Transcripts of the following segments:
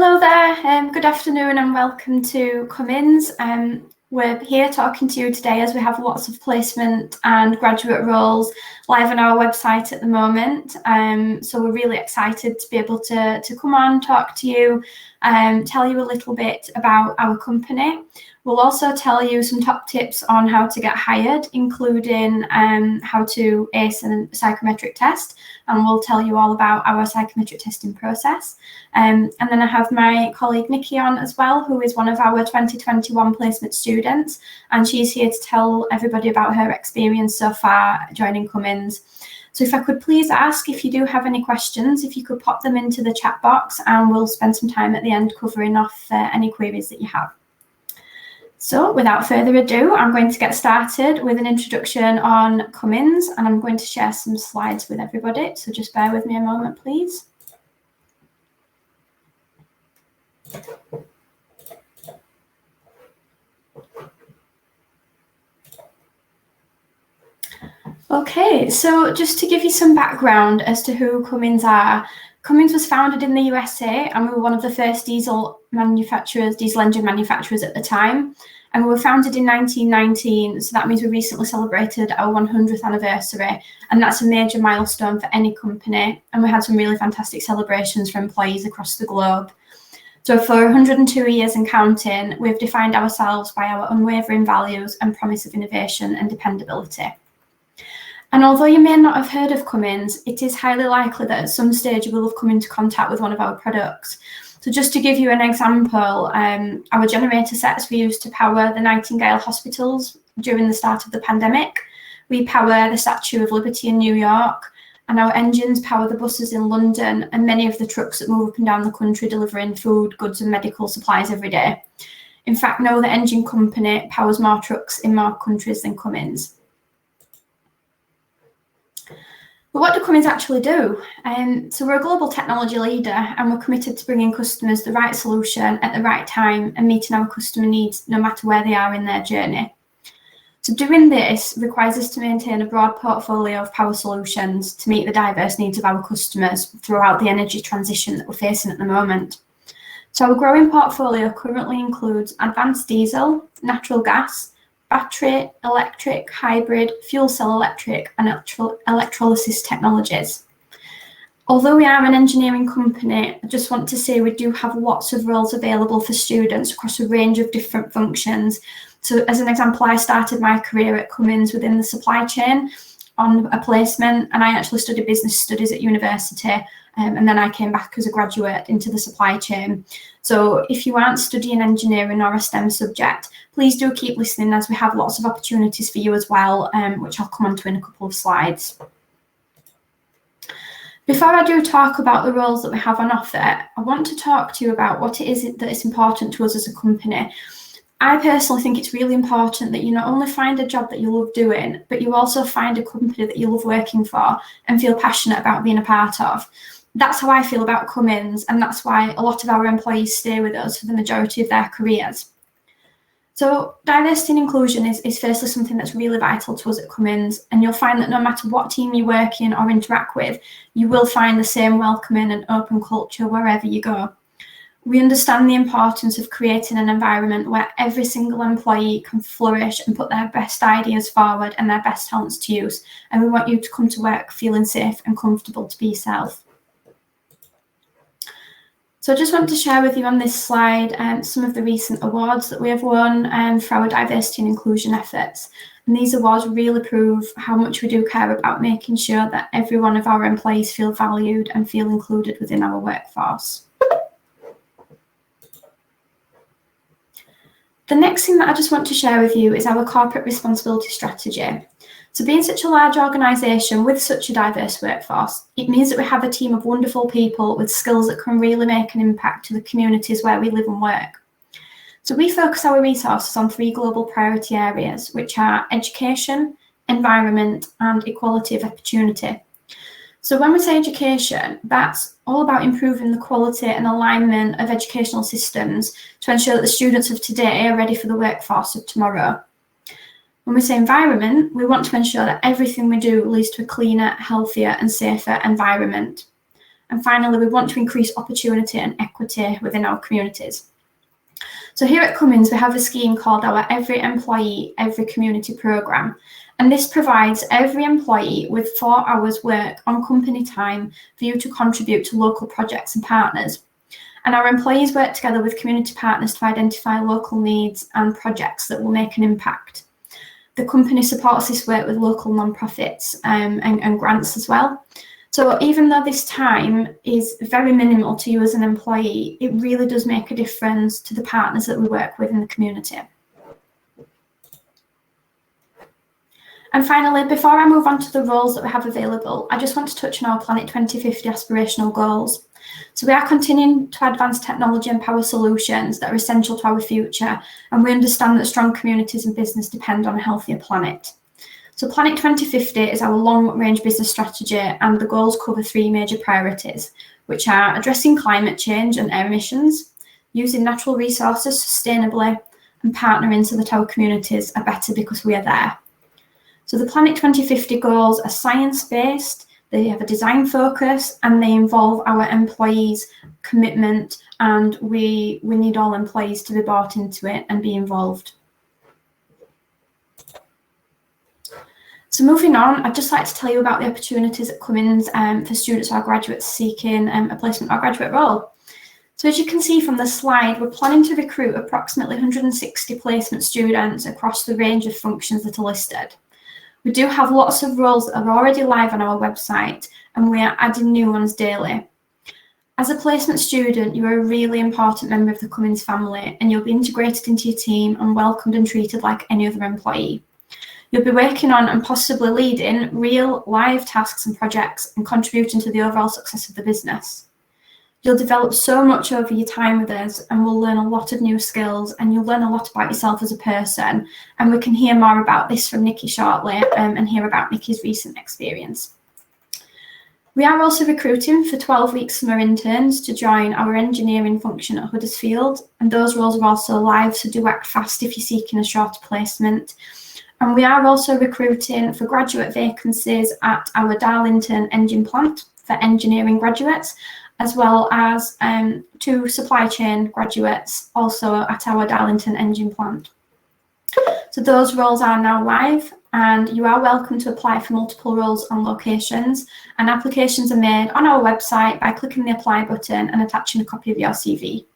Hello there, good afternoon and welcome to Cummins. We're here talking to you today as we have lots of placement and graduate roles live on our website at the moment. So we're really excited to be able to come on, talk to you, tell you a little bit about our company. We'll also tell you some top tips on how to get hired, including how to ace a psychometric test, and we'll tell you all about our psychometric testing process. And then I have my colleague Nikki on as well, who is one of our 2021 placement students, and she's here to tell everybody about her experience so far joining Cummins. So if I could please ask, if you do have any questions, if you could pop them into the chat box, and we'll spend some time at the end covering off any queries that you have. So without further ado, I'm going to get started with an introduction on Cummins, and I'm going to share some slides with everybody. So just bear with me a moment, please. Okay, so just to give you some background as to who Cummins are. Cummins was founded in the USA, and we were one of the first diesel engine manufacturers at the time. And we were founded in 1919, so that means we recently celebrated our 100th anniversary, and that's a major milestone for any company. And we had some really fantastic celebrations for employees across the globe. So for 102 years and counting, we've defined ourselves by our unwavering values and promise of innovation and dependability. And although you may not have heard of Cummins, it is highly likely that at some stage you will have come into contact with one of our products. So just to give you an example, our generator sets we used to power the Nightingale hospitals during the start of the pandemic. We power the Statue of Liberty in New York, and our engines power the buses in London and many of the trucks that move up and down the country delivering food, goods and medical supplies every day. In fact, no other engine company powers more trucks in more countries than Cummins. But what do Cummins actually do? So we're a global technology leader, and we're committed to bringing customers the right solution at the right time and meeting our customer needs no matter where they are in their journey. So doing this requires us to maintain a broad portfolio of power solutions to meet the diverse needs of our customers throughout the energy transition that we're facing at the moment. So our growing portfolio currently includes advanced diesel, natural gas, battery, electric, hybrid, fuel cell electric, and electrolysis technologies. Although we are an engineering company, I just want to say we do have lots of roles available for students across a range of different functions. So as an example, I started my career at Cummins within the supply chain on a placement, and I actually studied business studies at university, and then I came back as a graduate into the supply chain. So if you aren't studying engineering or a STEM subject, please do keep listening, as we have lots of opportunities for you as well, which I'll come on to in a couple of slides. Before I do talk about the roles that we have on offer, I want to talk to you about what it is that is important to us as a company. I personally think it's really important that you not only find a job that you love doing, but you also find a company that you love working for and feel passionate about being a part of. That's how I feel about Cummins, and that's why a lot of our employees stay with us for the majority of their careers. So diversity and inclusion is firstly something that's really vital to us at Cummins, and you'll find that no matter what team you work in or interact with, you will find the same welcoming and open culture wherever you go. We understand the importance of creating an environment where every single employee can flourish and put their best ideas forward and their best talents to use, and we want you to come to work feeling safe and comfortable to be yourself. So I just want to share with you on this slide some of the recent awards that we have won for our diversity and inclusion efforts. And these awards really prove how much we do care about making sure that every one of our employees feel valued and feel included within our workforce. The next thing that I just want to share with you is our corporate responsibility strategy. So being such a large organisation with such a diverse workforce, it means that we have a team of wonderful people with skills that can really make an impact to the communities where we live and work. So we focus our resources on 3 global priority areas, which are education, environment, and equality of opportunity. So when we say education, that's all about improving the quality and alignment of educational systems to ensure that the students of today are ready for the workforce of tomorrow. When we say environment, we want to ensure that everything we do leads to a cleaner, healthier and safer environment. And finally, we want to increase opportunity and equity within our communities. So here at Cummins, we have a scheme called our Every Employee, Every Community programme. And this provides every employee with 4 hours work on company time for you to contribute to local projects and partners. And our employees work together with community partners to identify local needs and projects that will make an impact. The company supports this work with local non-profits and grants as well. So even though this time is very minimal to you as an employee, it really does make a difference to the partners that we work with in the community. And finally, before I move on to the roles that we have available, I just want to touch on our Planet 2050 aspirational goals. So we are continuing to advance technology and power solutions that are essential to our future, and we understand that strong communities and business depend on a healthier planet. So Planet 2050 is our long-range business strategy, and the goals cover 3 major priorities, which are addressing climate change and air emissions, using natural resources sustainably, and partnering so that our communities are better because we are there. So the Planet 2050 goals are science-based, they have a design focus, and they involve our employees' commitment, and we need all employees to be bought into it and be involved. So moving on, I'd just like to tell you about the opportunities at Cummins for students or graduates seeking a placement or graduate role. So as you can see from the slide, we're planning to recruit approximately 160 placement students across the range of functions that are listed. We do have lots of roles that are already live on our website, and we are adding new ones daily. As a placement student, you are a really important member of the Cummins family, and you'll be integrated into your team and welcomed and treated like any other employee. You'll be working on and possibly leading real live tasks and projects and contributing to the overall success of the business. You'll develop so much over your time with us, and we'll learn a lot of new skills, and you'll learn a lot about yourself as a person. And we can hear more about this from Nikki shortly and hear about Nikki's recent experience. We are also recruiting for 12-week summer interns to join our engineering function at Huddersfield, and those roles are also live, so do act fast if you're seeking a shorter placement. And we are also recruiting for graduate vacancies at our Darlington engine plant for engineering graduates, as well as 2 supply chain graduates also at our Darlington engine plant. So those roles are now live, and you are welcome to apply for multiple roles and locations, and applications are made on our website by clicking the apply button and attaching a copy of your CV.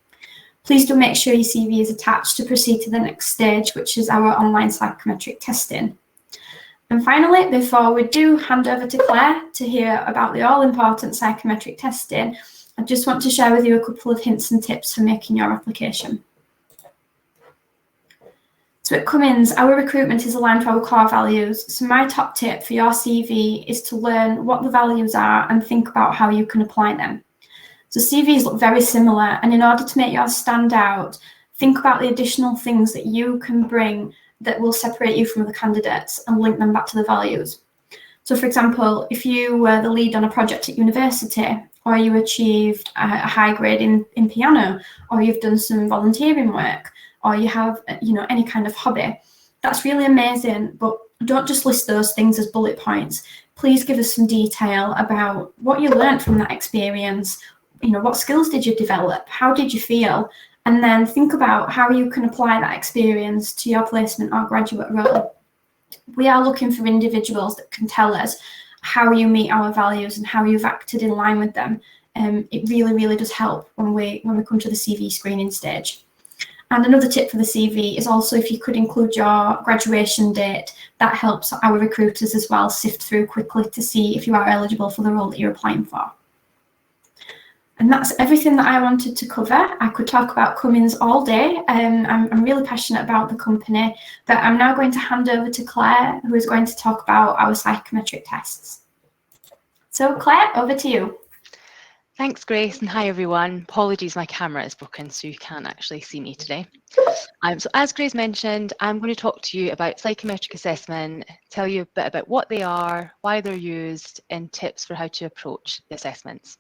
Please do make sure your CV is attached to proceed to the next stage, which is our online psychometric testing. And finally, before we do hand over to Claire to hear about the all-important psychometric testing, I just want to share with you a couple of hints and tips for making your application. So at Cummins, our recruitment is aligned to our core values. So my top tip for your CV is to learn what the values are and think about how you can apply them. So CVs look very similar, and in order to make yours stand out, think about the additional things that you can bring that will separate you from other candidates and link them back to the values. So for example, if you were the lead on a project at university, or you achieved a high grade in piano, or you've done some volunteering work, or you have any kind of hobby, that's really amazing, but don't just list those things as bullet points. Please give us some detail about what you learned from that experience. What skills did you develop? How did you feel? And then think about how you can apply that experience to your placement or graduate role. We are looking for individuals that can tell us how you meet our values and how you've acted in line with them. It really, really does help when we come to the CV screening stage. And another tip for the CV is also if you could include your graduation date, that helps our recruiters as well sift through quickly to see if you are eligible for the role that you're applying for. And that's everything that I wanted to cover. I could talk about Cummins all day. I'm really passionate about the company, but I'm now going to hand over to Claire, who is going to talk about our psychometric tests. So Claire, over to you. Thanks, Grace, and hi everyone. Apologies, my camera is broken, so you can't actually see me today. So as Grace mentioned, I'm going to talk to you about psychometric assessment, tell you a bit about what they are, why they're used, and tips for how to approach the assessments.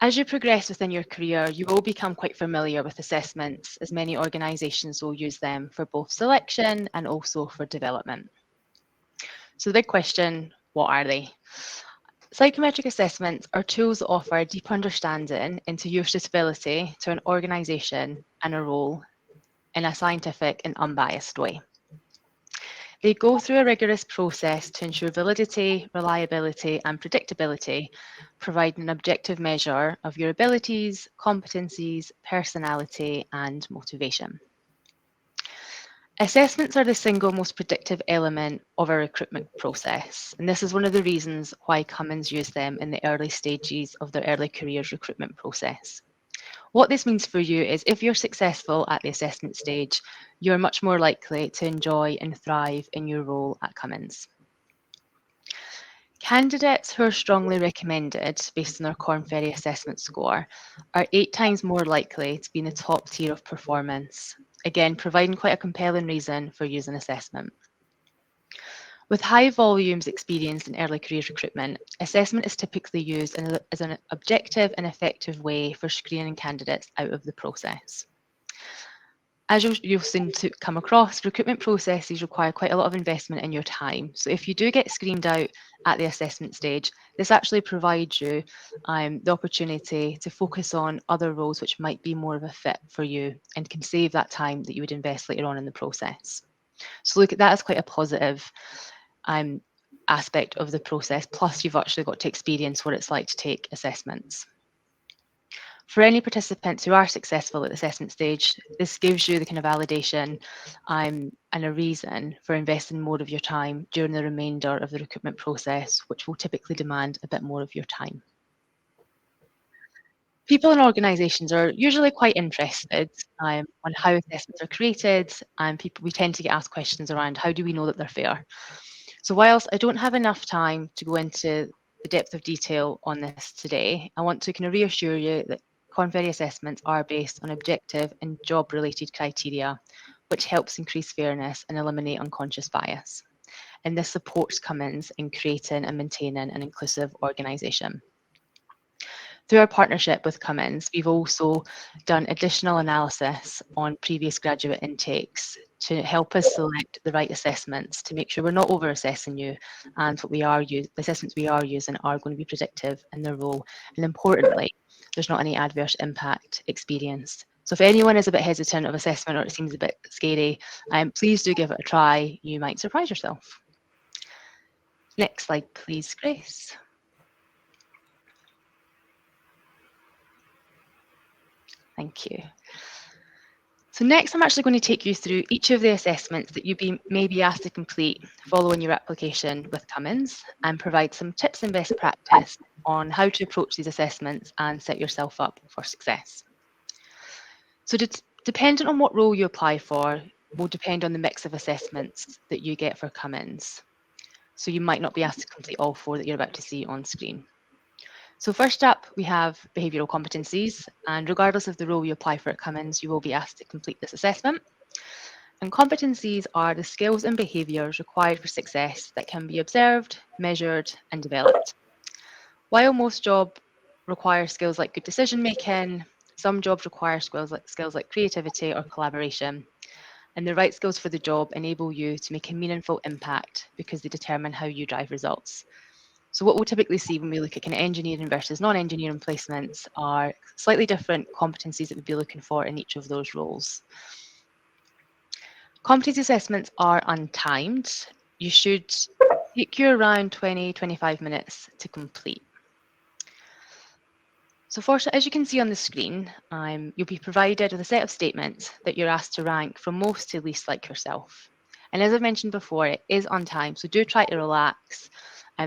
As you progress within your career, you will become quite familiar with assessments, as many organisations will use them for both selection and also for development. So the big question, what are they? Psychometric assessments are tools that offer a deep understanding into your suitability to an organisation and a role in a scientific and unbiased way. They go through a rigorous process to ensure validity, reliability, and predictability, providing an objective measure of your abilities, competencies, personality, and motivation. Assessments are the single most predictive element of a recruitment process, and this is one of the reasons why Cummins use them in the early stages of their early careers recruitment process. What this means for you is if you're successful at the assessment stage, you're much more likely to enjoy and thrive in your role at Cummins. Candidates who are strongly recommended based on their Corn Ferry assessment score are 8 times more likely to be in the top tier of performance, again, providing quite a compelling reason for using assessment. With high volumes experienced in early career recruitment, assessment is typically used as an objective and effective way for screening candidates out of the process. As you'll soon to come across, recruitment processes require quite a lot of investment in your time. So if you do get screened out at the assessment stage, this actually provides you the opportunity to focus on other roles which might be more of a fit for you and can save that time that you would invest later on in the process. So look at that as quite a positive aspect of the process. Plus, you've actually got to experience what it's like to take assessments. For any participants who are successful at the assessment stage, this gives you the kind of validation and a reason for investing more of your time during the remainder of the recruitment process, which will typically demand a bit more of your time. People and organisations are usually quite interested on how assessments are created, and we tend to get asked questions around how do we know that they're fair. So whilst I don't have enough time to go into the depth of detail on this today, I want to kind of reassure you that Corn Ferry assessments are based on objective and job-related criteria, which helps increase fairness and eliminate unconscious bias. And this supports Cummins in creating and maintaining an inclusive organisation. Through our partnership with Cummins, we've also done additional analysis on previous graduate intakes to help us select the right assessments to make sure we're not over-assessing you, and the assessments we are using are going to be predictive in their role. And importantly, there's not any adverse impact experienced. So if anyone is a bit hesitant of assessment or it seems a bit scary, please do give it a try. You might surprise yourself. Next slide, please, Grace. Thank you. So next, I'm actually going to take you through each of the assessments that you may be asked to complete following your application with Cummins and provide some tips and best practice on how to approach these assessments and set yourself up for success. So dependent on what role you apply for will depend on the mix of assessments that you get for Cummins. So you might not be asked to complete all 4 that you're about to see on screen. So first up, we have behavioural competencies, and regardless of the role you apply for at Cummins, you will be asked to complete this assessment. And competencies are the skills and behaviours required for success that can be observed, measured, and developed. While most jobs require skills like good decision making, some jobs require skills like creativity or collaboration. And the right skills for the job enable you to make a meaningful impact because they determine how you drive results. So what we'll typically see when we look at kind of engineering versus non-engineering placements are slightly different competencies that we'd be looking for in each of those roles. Competency assessments are untimed. You should take you around 20-25 minutes to complete. So as you can see on the screen, you'll be provided with a set of statements that you're asked to rank from most to least like yourself. And as I mentioned before, it is untimed, so do try to relax.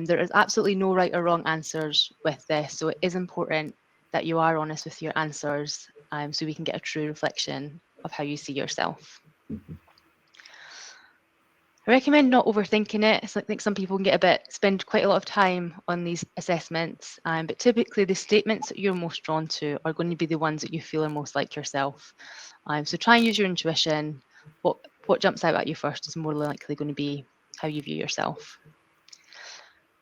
There is absolutely no right or wrong answers with this, so it is important that you are honest with your answers so we can get a true reflection of how you see yourself. I recommend not overthinking it. So I think some people can spend quite a lot of time on these assessments, but typically the statements that you're most drawn to are going to be the ones that you feel are most like yourself. So try and use your intuition. What jumps out at you first is more likely going to be how you view yourself.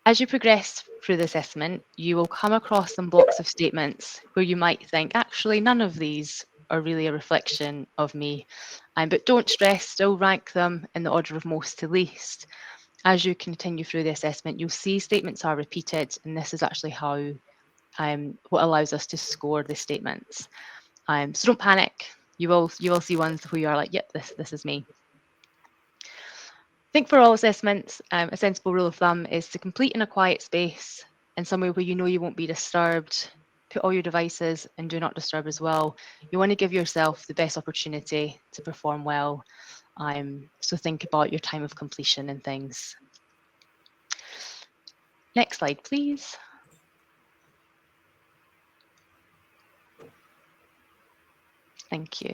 As you progress through the assessment, you will come across some blocks of statements where you might think, actually, none of these are really a reflection of me. But don't stress, still rank them in the order of most to least. as you continue through the assessment, you'll see statements are repeated, and this is actually how what allows us to score the statements. So don't panic. You will see ones where you are like, yep, this is me. I think for all assessments, a sensible rule of thumb is to complete in a quiet space and somewhere where you know you won't be disturbed. Put all your devices and do not disturb as well. You want to give yourself the best opportunity to perform well. So think about your time of completion and things. Next slide, please. Thank you.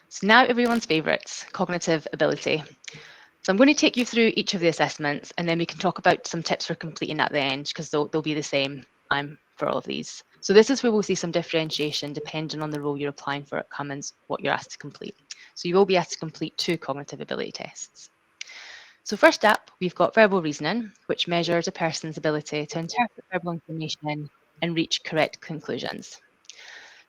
So now everyone's favourites, cognitive ability. So I'm going to take you through each of the assessments, and then we can talk about some tips for completing at the end, because they'll be the same for all of these. So this is where we'll see some differentiation depending on the role you're applying for at Cummins, what you're asked to complete. So you will be asked to complete 2 cognitive ability tests. So first up, we've got verbal reasoning, which measures a person's ability to interpret verbal information and reach correct conclusions.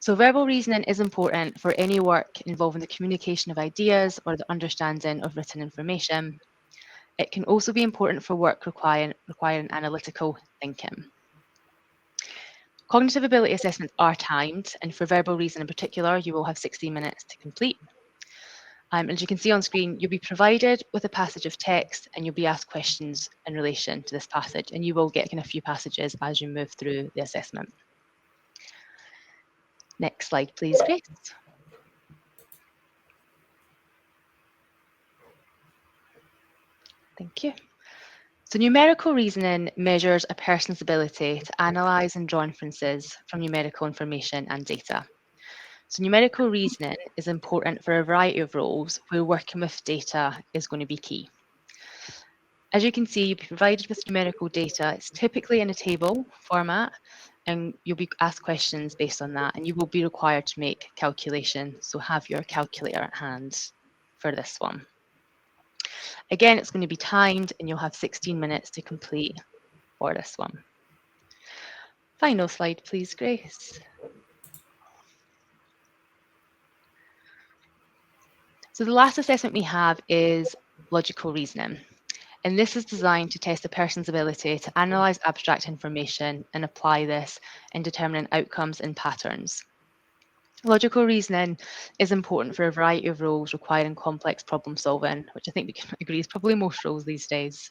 So verbal reasoning is important for any work involving the communication of ideas or the understanding of written information. It can also be important for work requiring analytical thinking. Cognitive ability assessments are timed, and for verbal reasoning in particular, you will have 60 minutes to complete. As you can see on screen, you'll be provided with a passage of text and you'll be asked questions in relation to this passage, and you will get a few passages as you move through the assessment. Next slide, please, Grace. Thank you. So numerical reasoning measures a person's ability to analyse and draw inferences from numerical information and data. So numerical reasoning is important for a variety of roles where working with data is going to be key. As you can see, you'll be provided with numerical data. It's typically in a table format, and you'll be asked questions based on that, and you will be required to make calculations. So have your calculator at hand for this one. Again, it's going to be timed, and you'll have 16 minutes to complete for this one. Final slide, please, Grace. So the last assessment we have is logical reasoning. And this is designed to test a person's ability to analyse abstract information and apply this in determining outcomes and patterns. Logical reasoning is important for a variety of roles requiring complex problem solving, which I think we can agree is probably most roles these days.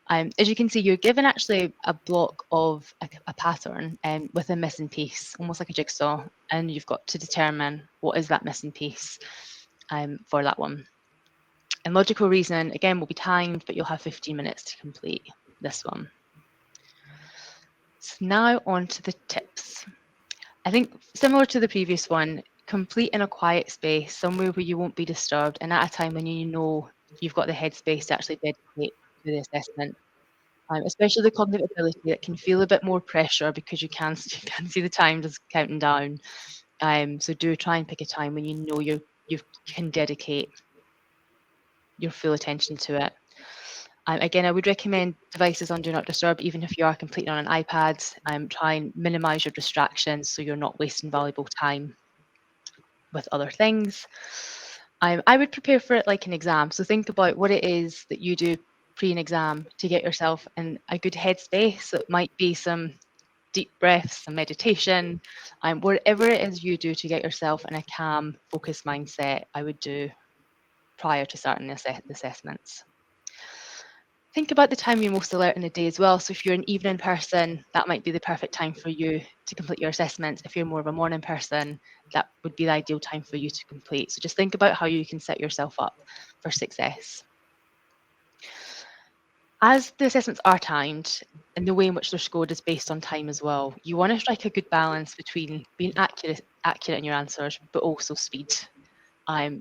As you can see, you're given actually a block of a pattern with a missing piece, almost like a jigsaw, and you've got to determine what is that missing piece for that one. And logical reasoning, again, will be timed, but you'll have 15 minutes to complete this one. So now on to the tips. I think similar to the previous one, complete in a quiet space, somewhere where you won't be disturbed, and at a time when you know you've got the headspace to actually dedicate to the assessment. Especially the cognitive ability, that can feel a bit more pressure because you can see the time just counting down. So do try and pick a time when you know you can dedicate your full attention to it. Again, I would recommend devices on Do Not Disturb, even if you are completing on an iPad. Try and minimise your distractions so you're not wasting valuable time with other things. I would prepare for it like an exam. So think about what it is that you do pre an exam to get yourself in a good headspace. So it might be some deep breaths, some meditation, whatever it is you do to get yourself in a calm, focused mindset, I would do prior to starting the assessments. Think about the time you're most alert in the day as well. So if you're an evening person, that might be the perfect time for you to complete your assessments. If you're more of a morning person, that would be the ideal time for you to complete. So just think about how you can set yourself up for success. As the assessments are timed, and the way in which they're scored is based on time as well, you want to strike a good balance between being accurate in your answers, but also speed.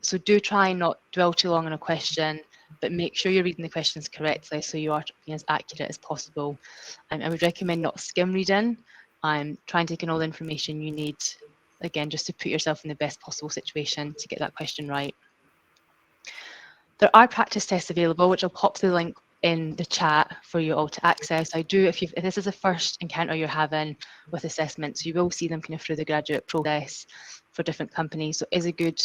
So do try and not dwell too long on a question, but make sure you're reading the questions correctly so you are being as accurate as possible. I would recommend not skim reading. Try and take in all the information you need, again, just to put yourself in the best possible situation to get that question right. There are practice tests available, which I'll pop the link in the chat for you all to access. If this is the first encounter you're having with assessments, you will see them through the graduate process for different companies. So it is a good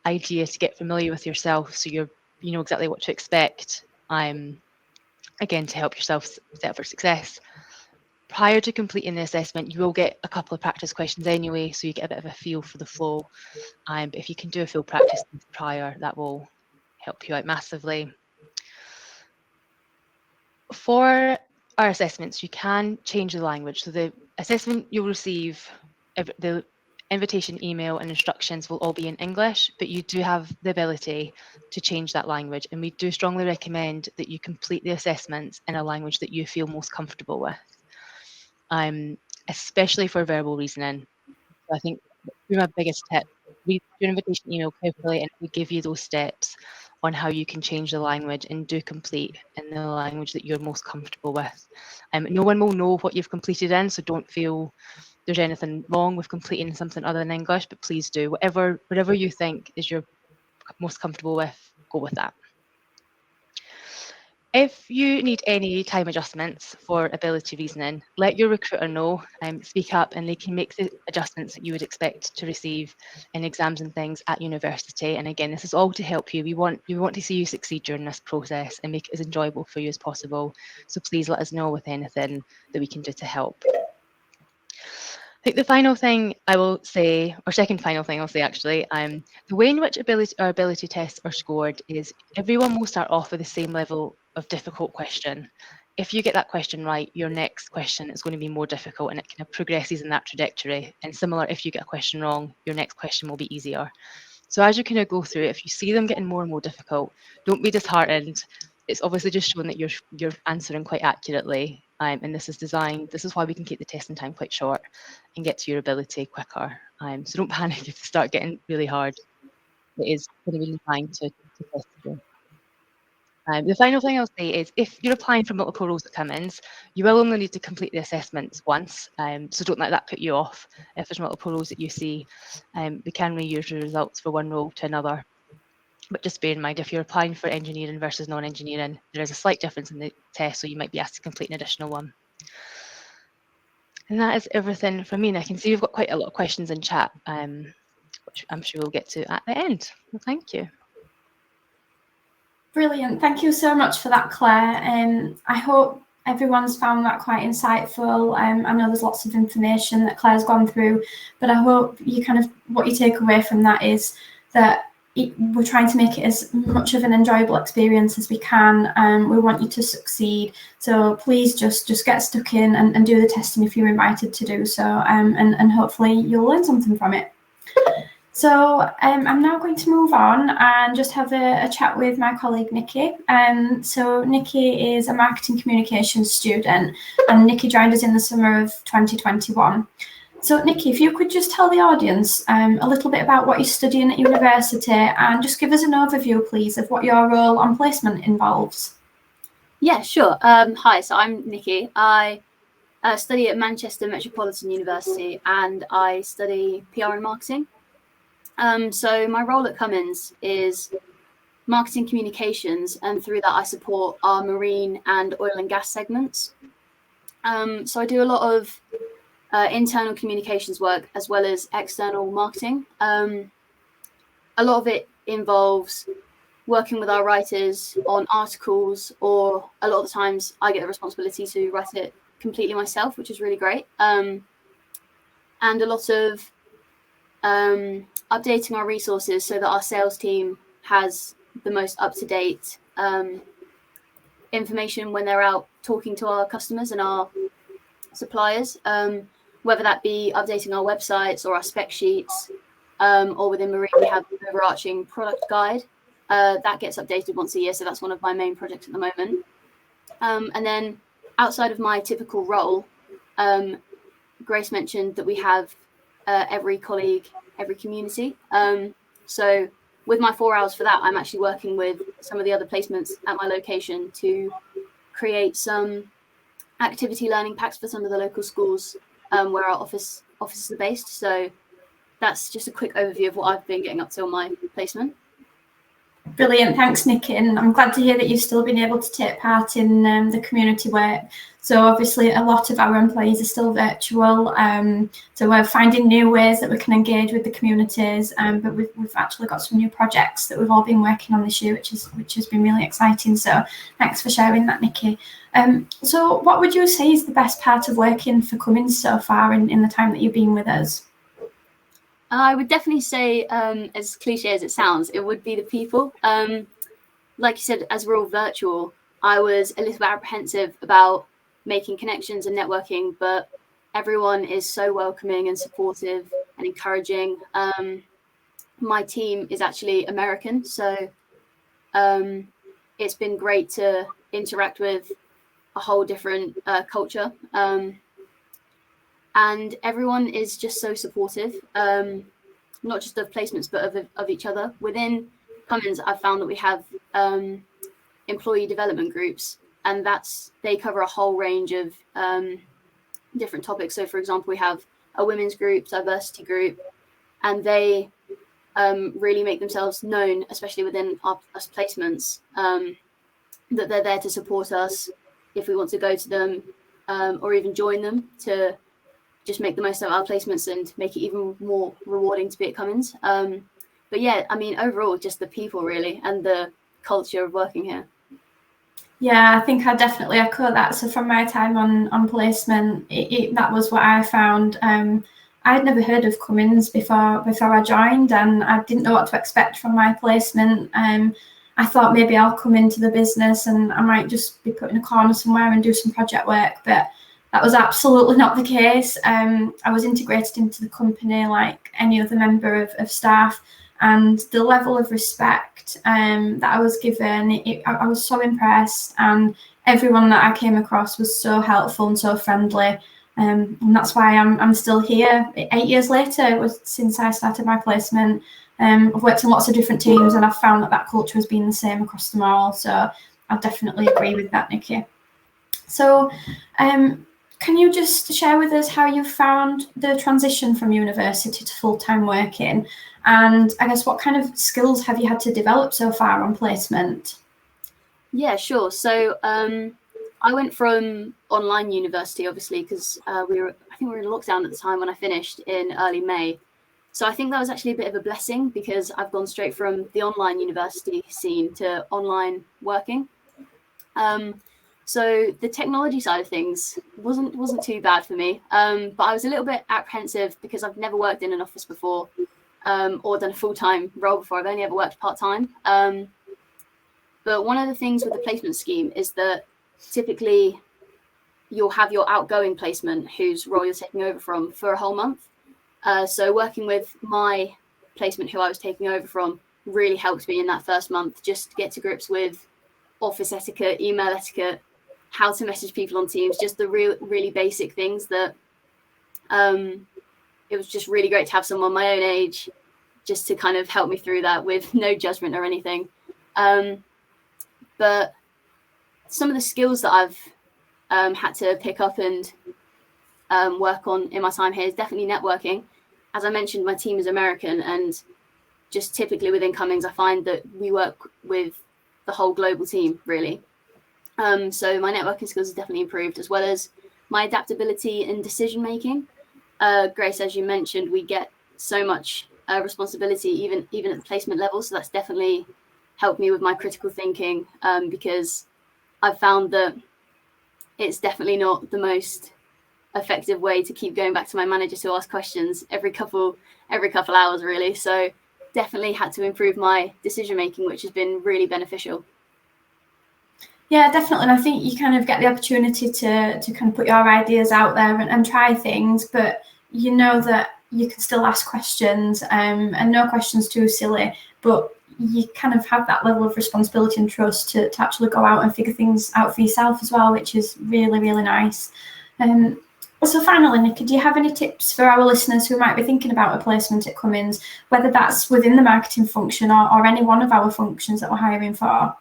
idea to get familiar with yourself so you know exactly what to expect again, to help yourself set up for success. Prior to completing the assessment, you will get a couple of practice questions anyway, so you get a bit of a feel for the flow. But if you can do a full practice prior, that will help you out massively. For our assessments, you can change the language. So the assessment you'll receive, the invitation email and instructions will all be in English, but you do have the ability to change that language. And we do strongly recommend that you complete the assessments in a language that you feel most comfortable with, especially for verbal reasoning. So I think my biggest tip, read your invitation email carefully and we give you those steps on how you can change the language and do complete in the language that you're most comfortable with. No one will know what you've completed in, so don't feel there's anything wrong with completing something other than English, but please do whatever you think is you're most comfortable with, go with that. If you need any time adjustments for ability reasoning, let your recruiter know, speak up, and they can make the adjustments that you would expect to receive in exams and things at university. And again, this is all to help you. We want to see you succeed during this process and make it as enjoyable for you as possible. So please let us know with anything that we can do to help. I think the final thing I will say, or second final thing I'll say actually, the way in which ability tests are scored is everyone will start off with the same level of difficult question. If you get that question right, your next question is going to be more difficult and it kind of progresses in that trajectory. And similar, if you get a question wrong, your next question will be easier. So as you kind of go through it, if you see them getting more and more difficult, don't be disheartened. It's obviously just showing that you're answering quite accurately. And this is why we can keep the testing time quite short and get to your ability quicker. So don't panic if they start getting really hard. It is going to be fine to test you. The final thing I'll say is if you're applying for multiple roles at Cummins, you will only need to complete the assessments once, so don't let that put you off. If there's multiple roles that you see, we can reuse your results for one role to another. But just bear in mind, if you're applying for engineering versus non-engineering, there is a slight difference in the test, so you might be asked to complete an additional one. And that is everything from me. And I can see we've got quite a lot of questions in chat, which I'm sure we'll get to at the end. Well, thank you. Brilliant. Thank you so much for that, Claire. I hope everyone's found that quite insightful. I know there's lots of information that Claire's gone through, but I hope what you take away from that is that we're trying to make it as much of an enjoyable experience as we can. We want you to succeed. So please just get stuck in and do the testing if you're invited to do so. And hopefully you'll learn something from it. So I'm now going to move on and just have a chat with my colleague, Nikki. So Nikki is a marketing communications student and Nikki joined us in the summer of 2021. So Nikki, if you could just tell the audience a little bit about what you're studying at university and just give us an overview, please, of what your role on placement involves. Yeah, sure. Hi, so I'm Nikki. I study at Manchester Metropolitan University and I study PR and marketing. So my role at Cummins is marketing communications, and through that I support our marine and oil and gas segments. So I do a lot of internal communications work as well as external marketing. A lot of it involves working with our writers on articles, or a lot of the times I get the responsibility to write it completely myself, which is really great. And a lot of updating our resources so that our sales team has the most up-to-date information when they're out talking to our customers and our suppliers, whether that be updating our websites or our spec sheets, or within marine we have an overarching product guide that gets updated once a year, so that's one of my main projects at the moment. And then outside of my typical role, Grace mentioned that we have every colleague, every community. So with my 4 hours for that, I'm actually working with some of the other placements at my location to create some activity learning packs for some of the local schools where our offices are based. So that's just a quick overview of what I've been getting up to on my placement. Brilliant, thanks Nikki, and I'm glad to hear that you've still been able to take part in the community work. So obviously a lot of our employees are still virtual, so we're finding new ways that we can engage with the communities, but we've actually got some new projects that we've all been working on this year, which has been really exciting, so thanks for sharing that, Nikki. So what would you say is the best part of working for Cummins so far in the time that you've been with us? I would definitely say, as cliche as it sounds, it would be the people. Like you said, as we're all virtual, I was a little bit apprehensive about making connections and networking, but everyone is so welcoming and supportive and encouraging. My team is actually American, so it's been great to interact with a whole different culture. And everyone is just so supportive, not just of placements, but of each other. Within Cummins, I've found that we have employee development groups, and they cover a whole range of different topics. So, for example, we have a women's group, diversity group, and they really make themselves known, especially within us placements, that they're there to support us if we want to go to them or even join them to just make the most of our placements and make it even more rewarding to be at Cummins. But yeah, I mean, overall, just the people really and the culture of working here. Yeah, I think I definitely echo that. So from my time on placement, that was what I found. I had never heard of Cummins before I joined, and I didn't know what to expect from my placement. I thought maybe I'll come into the business and I might just be put in a corner somewhere and do some project work, but that was absolutely not the case. I was integrated into the company like any other member of staff, and the level of respect that I was given, I was so impressed, and everyone that I came across was so helpful and so friendly. And that's why I'm still here 8 years later. It was since I started my placement. I've worked in lots of different teams, and I've found that culture has been the same across them all. So I definitely agree with that, Nikki. So can you just share with us how you found the transition from university to full-time working? And I guess what kind of skills have you had to develop so far on placement? Yeah, sure. So I went from online university, obviously, because I think we were in lockdown at the time when I finished in early May. So I think that was actually a bit of a blessing because I've gone straight from the online university scene to online working. So the technology side of things wasn't too bad for me, but I was a little bit apprehensive because I've never worked in an office before or done a full-time role before. I've only ever worked part-time. But one of the things with the placement scheme is that typically you'll have your outgoing placement whose role you're taking over from for a whole month. So working with my placement who I was taking over from really helped me in that first month just to get to grips with office etiquette, email etiquette, how to message people on Teams, just the really basic things that it was just really great to have someone my own age just to kind of help me through that with no judgment or anything. But some of the skills that I've had to pick up and work on in my time here is definitely networking. As I mentioned, my team is American, and just typically within Cummins, I find that we work with the whole global team, really. So my networking skills have definitely improved, as well as my adaptability in decision making. Grace, as you mentioned, we get so much responsibility, even at the placement level. So that's definitely helped me with my critical thinking, because I've found that it's definitely not the most effective way to keep going back to my manager to ask questions every couple hours, really. So definitely had to improve my decision making, which has been really beneficial. Yeah, definitely. And I think you kind of get the opportunity to kind of put your ideas out there and try things, but you know that you can still ask questions, and no question's too silly, but you kind of have that level of responsibility and trust to actually go out and figure things out for yourself as well, which is really, really nice. So finally, Nikki, do you have any tips for our listeners who might be thinking about a placement at Cummins, whether that's within the marketing function or any one of our functions that we're hiring for?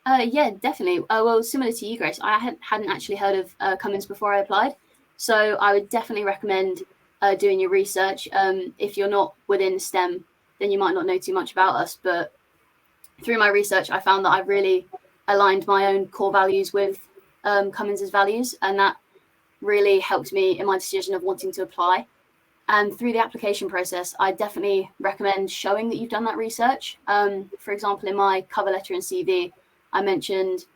Yeah, definitely. Well, similar to you, Grace, I hadn't actually heard of Cummins before I applied. So I would definitely recommend doing your research. If you're not within STEM, then you might not know too much about us. But through my research, I found that I really aligned my own core values with Cummins's values, and that really helped me in my decision of wanting to apply. And through the application process, I definitely recommend showing that you've done that research. For example, in my cover letter and CV, I mentioned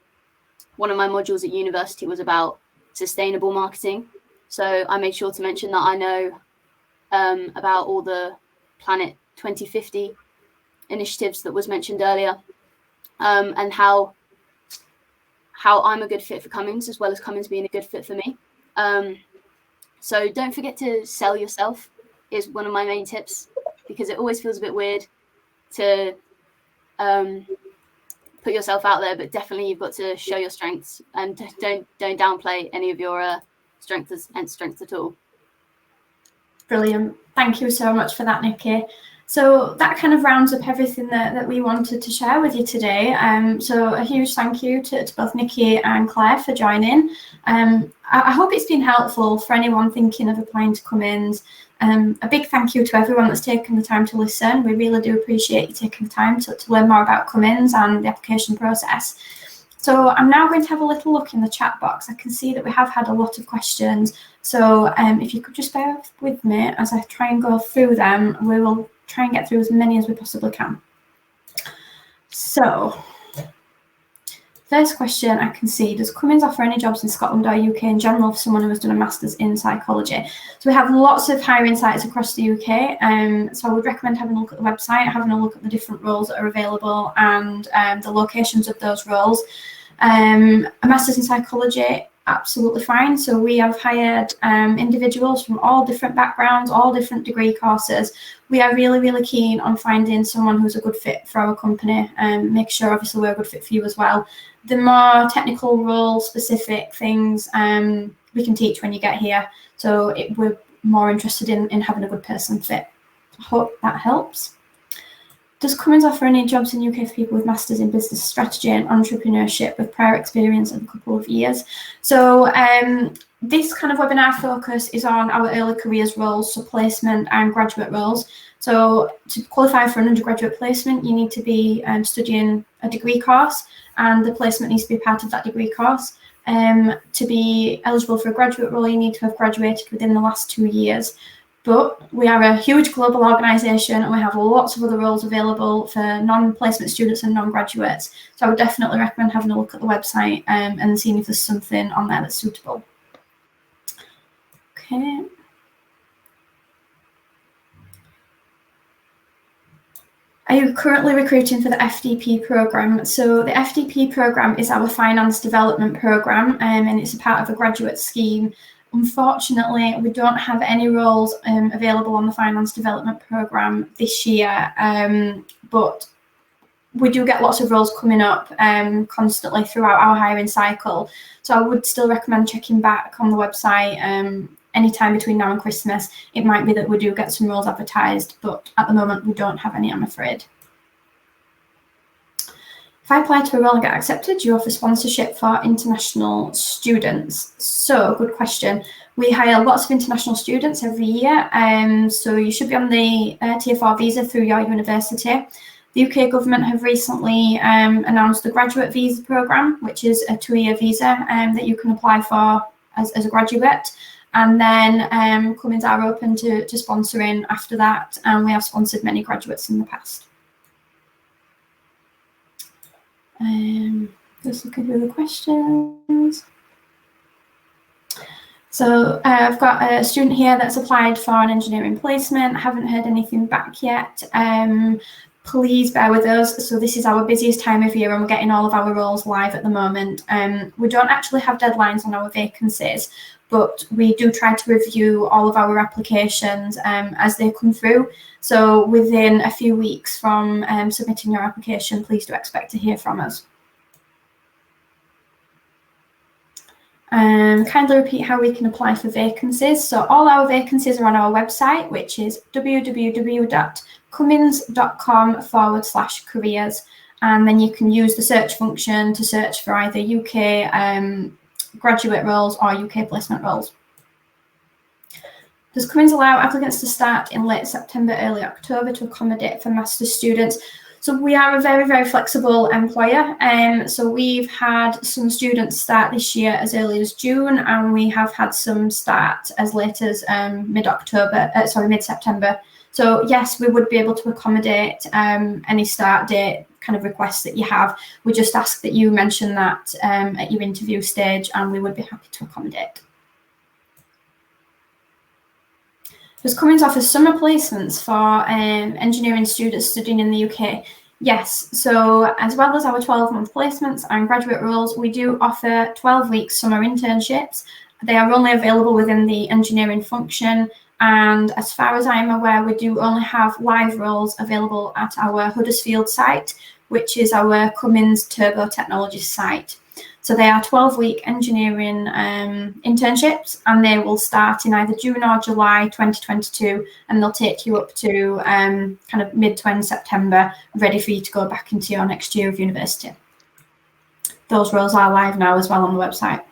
one of my modules at university was about sustainable marketing. So I made sure to mention that I know about all the Planet 2050 initiatives that was mentioned earlier, and how I'm a good fit for Cummins, as well as Cummins being a good fit for me. So don't forget to sell yourself is one of my main tips, because it always feels a bit weird to put yourself out there, but definitely you've got to show your strengths, and don't downplay any of your strengths at all. Brilliant. Thank you so much for that, Nikki. So that kind of rounds up everything that we wanted to share with you today. So a huge thank you to both Nikki and Claire for joining. I hope it's been helpful for anyone thinking of applying to Cummins. A big thank you to everyone that's taken the time to listen. We really do appreciate you taking the time to learn more about Cummins and the application process. So I'm now going to have a little look in the chat box. I can see that we have had a lot of questions. So if you could just bear with me as I try and go through them, we will try and get through as many as we possibly can. So first question I can see, does Cummins offer any jobs in Scotland or UK in general for someone who has done a master's in psychology? So we have lots of hiring sites across the UK. So I would recommend having a look at the website, having a look at the different roles that are available and the locations of those roles. A master's in psychology, absolutely fine. So we have hired individuals from all different backgrounds, all different degree courses. We are really, really keen on finding someone who's a good fit for our company, and make sure obviously we're a good fit for you as well. The more technical role specific things we can teach when you get here. So we're more interested in having a good person fit. I hope that helps. Does Cummins offer any jobs in UK for people with masters in business strategy and entrepreneurship with prior experience of a couple of years? So this kind of webinar focus is on our early careers roles, so placement and graduate roles. So to qualify for an undergraduate placement, you need to be studying a degree course, and the placement needs to be part of that degree course. To be eligible for a graduate role, you need to have graduated within the last 2 years. But we are a huge global organisation, and we have lots of other roles available for non-placement students and non-graduates. So I would definitely recommend having a look at the website and seeing if there's something on there that's suitable. Okay. Are you currently recruiting for the FDP programme? So the FDP programme is our finance development programme, and it's a part of a graduate scheme. Unfortunately, we don't have any roles available on the finance development programme this year, but we do get lots of roles coming up constantly throughout our hiring cycle. So I would still recommend checking back on the website anytime between now and Christmas. It might be that we do get some roles advertised, but at the moment we don't have any, I'm afraid. If I apply to a role and get accepted, do you offer sponsorship for international students? So, good question. We hire lots of international students every year, so you should be on the Tier 4 visa through your university. The UK government have recently announced the graduate visa programme, which is a 2-year visa that you can apply for as a graduate. And then Cummins are open to sponsoring after that, and we have sponsored many graduates in the past. Just looking through the questions. So I've got a student here that's applied for an engineering placement. Haven't heard anything back yet. Please bear with us. So this is our busiest time of year, and we're getting all of our roles live at the moment. We don't actually have deadlines on our vacancies, but we do try to review all of our applications as they come through. So within a few weeks from submitting your application, please do expect to hear from us. Kindly repeat how we can apply for vacancies. So all our vacancies are on our website, which is www.cummins.com/careers. And then you can use the search function to search for either UK graduate roles or UK placement roles. Does Cummins allow applicants to start in late September, early October to accommodate for master's students? So we are a very, very flexible employer. So we've had some students start this year as early as June, and we have had some start as late as mid-September. So yes, we would be able to accommodate any start date kind of requests that you have. We just ask that you mention that at your interview stage, and we would be happy to accommodate. Does Cummins offer summer placements for engineering students studying in the UK? Yes, so as well as our 12-month placements and graduate roles, we do offer 12-week summer internships. They are only available within the engineering function, and as far as I'm aware, we do only have live roles available at our Huddersfield site, which is our Cummins Turbo Technologies site. So they are 12-week engineering internships, and they will start in either June or July 2022, and they'll take you up to kind of mid to end September, ready for you to go back into your next year of university. Those roles are live now as well on the website.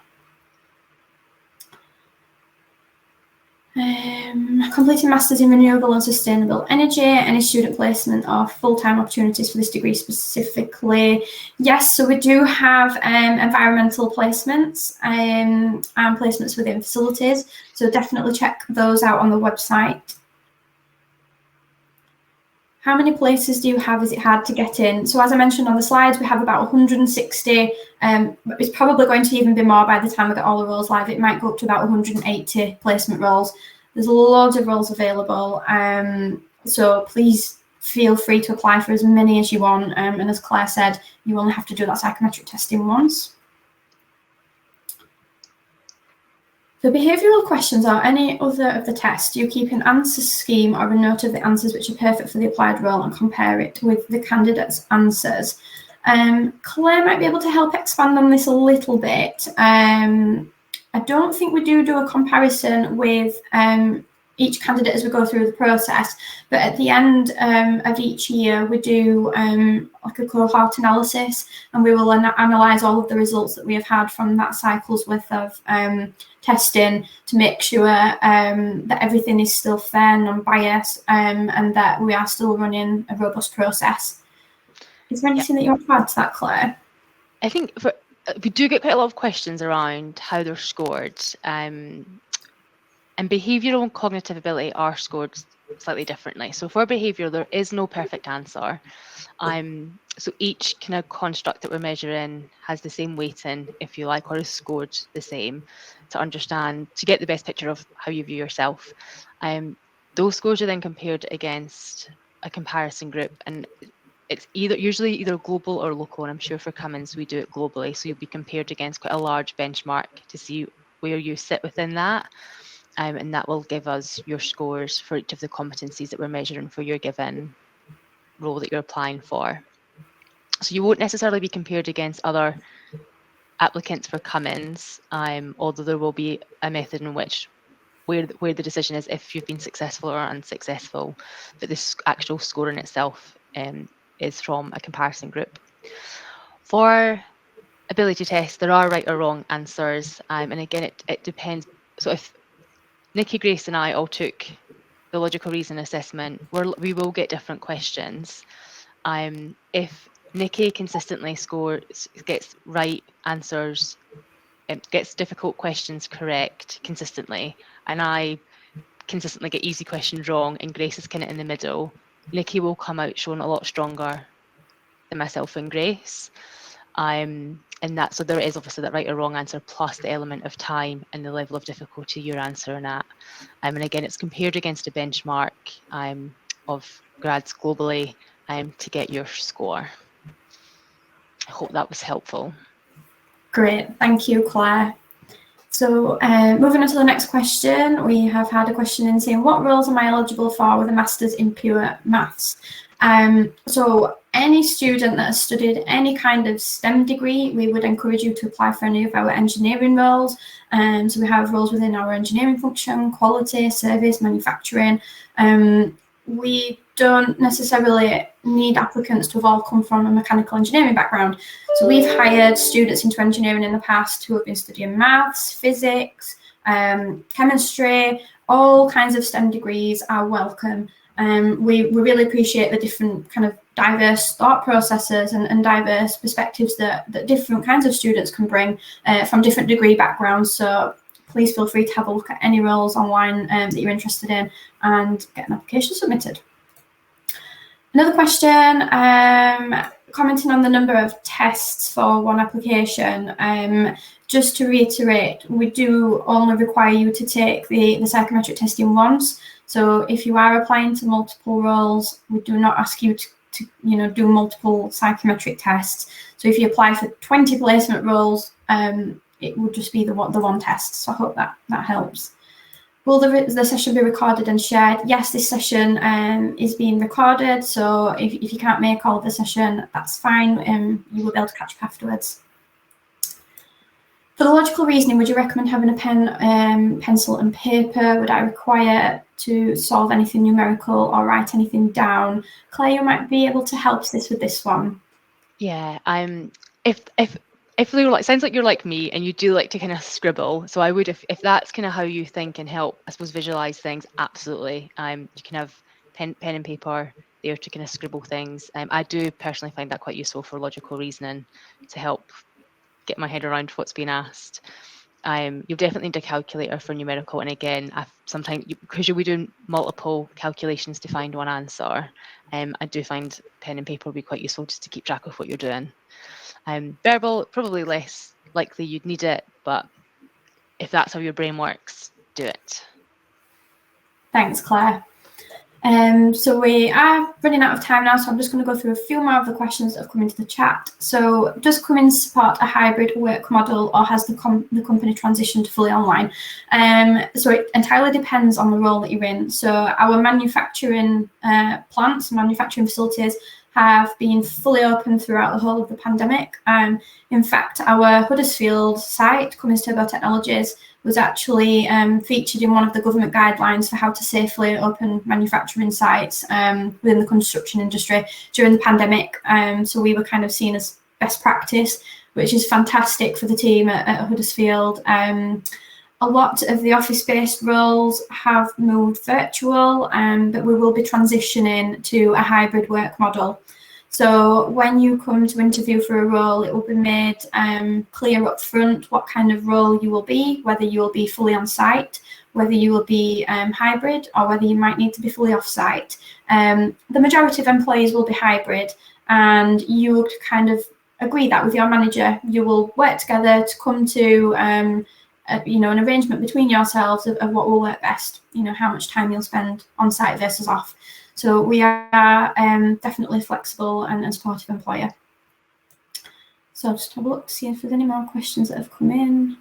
Completing Masters in Renewable and Sustainable Energy, any student placement or full-time opportunities for this degree specifically? Yes, so we do have environmental placements and placements within facilities, so definitely check those out on the website. How many places do you have? Is it hard to get in? So as I mentioned on the slides, we have about 160. It's probably going to even be more by the time we get all the roles live. It might go up to about 180 placement roles. There's loads of roles available. So please feel free to apply for as many as you want. And as Claire said, you only have to do that psychometric testing once. For behavioural questions or any other of the tests, you keep an answer scheme or a note of the answers which are perfect for the applied role and compare it with the candidate's answers. Claire might be able to help expand on this a little bit. I don't think we do a comparison with each candidate as we go through the process, but at the end of each year we do like a cohort analysis, and we will analyse all of the results that we have had from that cycle's worth of testing to make sure that everything is still fair and non-biased, and that we are still running a robust process. Is there anything that you want to add to that, Claire? I think we do get quite a lot of questions around how they're scored. And behavioural and cognitive ability are scored slightly differently. So for behaviour, there is no perfect answer. So each kind of construct that we're measuring has the same weighting, if you like, or is scored the same to get the best picture of how you view yourself. Those scores are then compared against a comparison group, and it's usually either global or local, and I'm sure for Cummins we do it globally. So you'll be compared against quite a large benchmark to see where you sit within that. And that will give us your scores for each of the competencies that we're measuring for your given role that you're applying for. So you won't necessarily be compared against other applicants for Cummins, although there will be a method in which where the decision is if you've been successful or unsuccessful, but this actual scoring itself is from a comparison group. For ability tests, there are right or wrong answers, and again it depends. So if Nikki, Grace and I all took the logical reasoning assessment, we will get different questions. If Nikki consistently gets right answers, gets difficult questions correct consistently, and I consistently get easy questions wrong, and Grace is kind of in the middle, Nikki will come out showing a lot stronger than myself and Grace. And that, so there is obviously that right or wrong answer plus the element of time and the level of difficulty you're answering at. And again, it's compared against a benchmark of grads globally to get your score. I hope that was helpful. Great, thank you, Claire. So moving on to the next question, we have had a question in saying, what roles am I eligible for with a Masters in Pure Maths? So any student that has studied any kind of STEM degree, we would encourage you to apply for any of our engineering roles. So we have roles within our engineering function, quality, service, manufacturing. We don't necessarily need applicants to have all come from a mechanical engineering background. So we've hired students into engineering in the past who have been studying maths, physics, chemistry, all kinds of STEM degrees are welcome. We really appreciate the different kind of diverse thought processes and diverse perspectives that different kinds of students can bring from different degree backgrounds. So please feel free to have a look at any roles online that you're interested in and get an application submitted. Another question, commenting on the number of tests for one application. Just to reiterate, we do only require you to take the psychometric testing once. So if you are applying to multiple roles, we do not ask you to do multiple psychometric tests. So if you apply for 20 placement roles, it would just be the one test. So I hope that helps. Will the session be recorded and shared? Yes, this session is being recorded. So if you can't make all of the session, that's fine. You will be able to catch up afterwards. For the logical reasoning, would you recommend having a pen, pencil and paper? Would I require to solve anything numerical or write anything down? Claire, you might be able to help us with this one. Yeah, if you're like, sounds like you're like me and you do like to kind of scribble. So I would, if that's kind of how you think and help, I suppose, visualize things, absolutely. You can have pen and paper there to kind of scribble things. I do personally find that quite useful for logical reasoning to help get my head around what's being asked. You'll definitely need a calculator for numerical, and again, sometimes because you'll be doing multiple calculations to find one answer, I do find pen and paper will be quite useful just to keep track of what you're doing. Verbal, probably less likely you'd need it, but if that's how your brain works, do it. Thanks, Claire. So we are running out of time now, so I'm just going to go through a few more of the questions that have come into the chat. So does Cummins support a hybrid work model, or has the company transitioned to fully online? So it entirely depends on the role that you're in. So our manufacturing plants, manufacturing facilities have been fully open throughout the whole of the pandemic. In fact, our Huddersfield site, Cummins Turbo Technologies, was actually featured in one of the government guidelines for how to safely open manufacturing sites within the construction industry during the pandemic. So we were kind of seen as best practice, which is fantastic for the team at Huddersfield. A lot of the office-based roles have moved virtual, but we will be transitioning to a hybrid work model. So when you come to interview for a role, it will be made clear up front what kind of role you will be, whether you will be fully on site, whether you will be hybrid, or whether you might need to be fully off site. The majority of employees will be hybrid, and you will kind of agree that with your manager. You will work together to come to an arrangement between yourselves of what will work best, how much time you'll spend on site versus off. So we are definitely flexible and a supportive employer. So I'll just have a look to see if there's any more questions that have come in.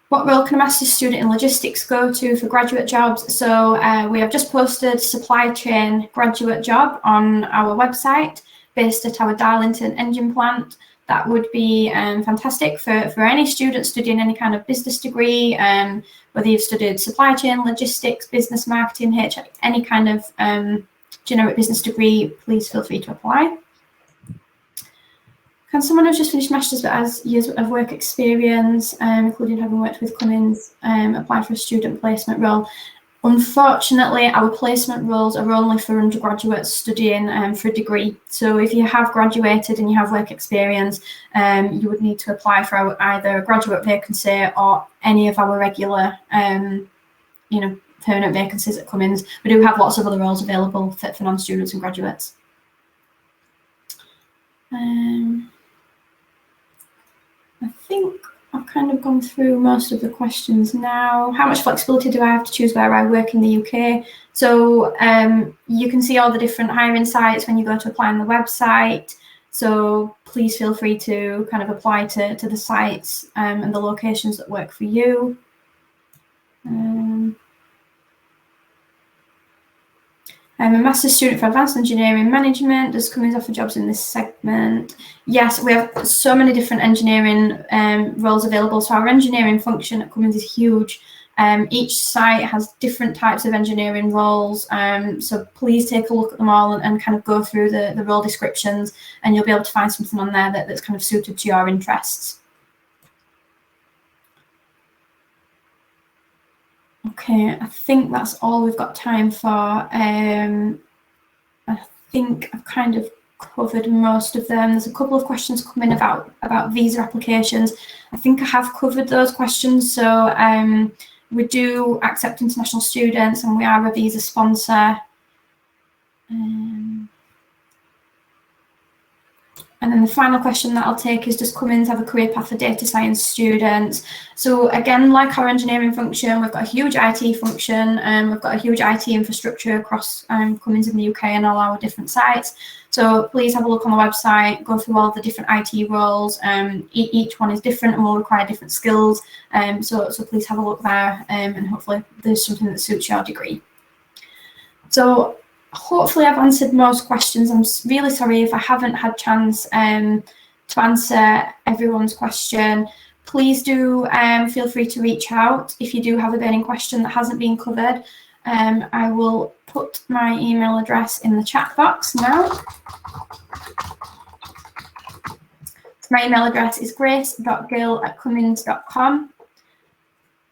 What role can a master's student in logistics go to for graduate jobs? So we have just posted supply chain graduate job on our website based at our Darlington engine plant. That would be fantastic for any student studying any kind of business degree, whether you've studied supply chain, logistics, business marketing, HR, any kind of generic business degree, please feel free to apply. Can someone who's just finished masters but has years of work experience, including having worked with Cummins, apply for a student placement role? Unfortunately, our placement roles are only for undergraduates studying for a degree. So if you have graduated and you have work experience, you would need to apply for either a graduate vacancy or any of our regular, permanent vacancies at Cummins. We do have lots of other roles available for non-students and graduates. I think I've kind of gone through most of the questions now. How much flexibility do I have to choose where I work in the UK? So you can see all the different hiring sites when you go to apply on the website. So please feel free to kind of apply to the sites and the locations that work for you. I'm a master's student for advanced engineering management. Does Cummins offer jobs in this segment? Yes, we have so many different engineering roles available. So our engineering function at Cummins is huge. Each site has different types of engineering roles. So please take a look at them all and kind of go through the role descriptions, and you'll be able to find something on there that's kind of suited to your interests. Okay, I think that's all we've got time for. I think I've kind of covered most of them. There's a couple of questions coming about visa applications. I think I have covered those questions. So we do accept international students and we are a visa sponsor. And then the final question that I'll take is, does Cummins have a career path for data science students? So again, like our engineering function, we've got a huge IT function, and we've got a huge IT infrastructure across Cummins in the UK and all our different sites. So please have a look on the website, go through all the different IT roles. Each one is different and will require different skills. So please have a look there, and hopefully there's something that suits your degree. So hopefully I've answered most questions. I'm really sorry if I haven't had a chance to answer everyone's question. Please do feel free to reach out if you do have a burning question that hasn't been covered. I will put my email address in the chat box now. My email address is grace.gill@cummins.com.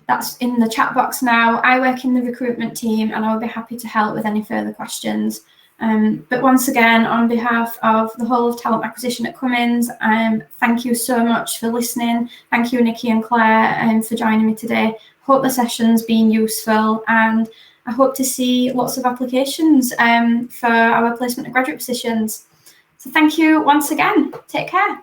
That's in the chat box now. I work in the recruitment team and I will be happy to help with any further questions. But once again, on behalf of the whole of talent acquisition at Cummins, thank you so much for listening. Thank you, Nikki and Claire, for joining me today. Hope the session's been useful, and I hope to see lots of applications for our placement and graduate positions. So thank you once again. Take care.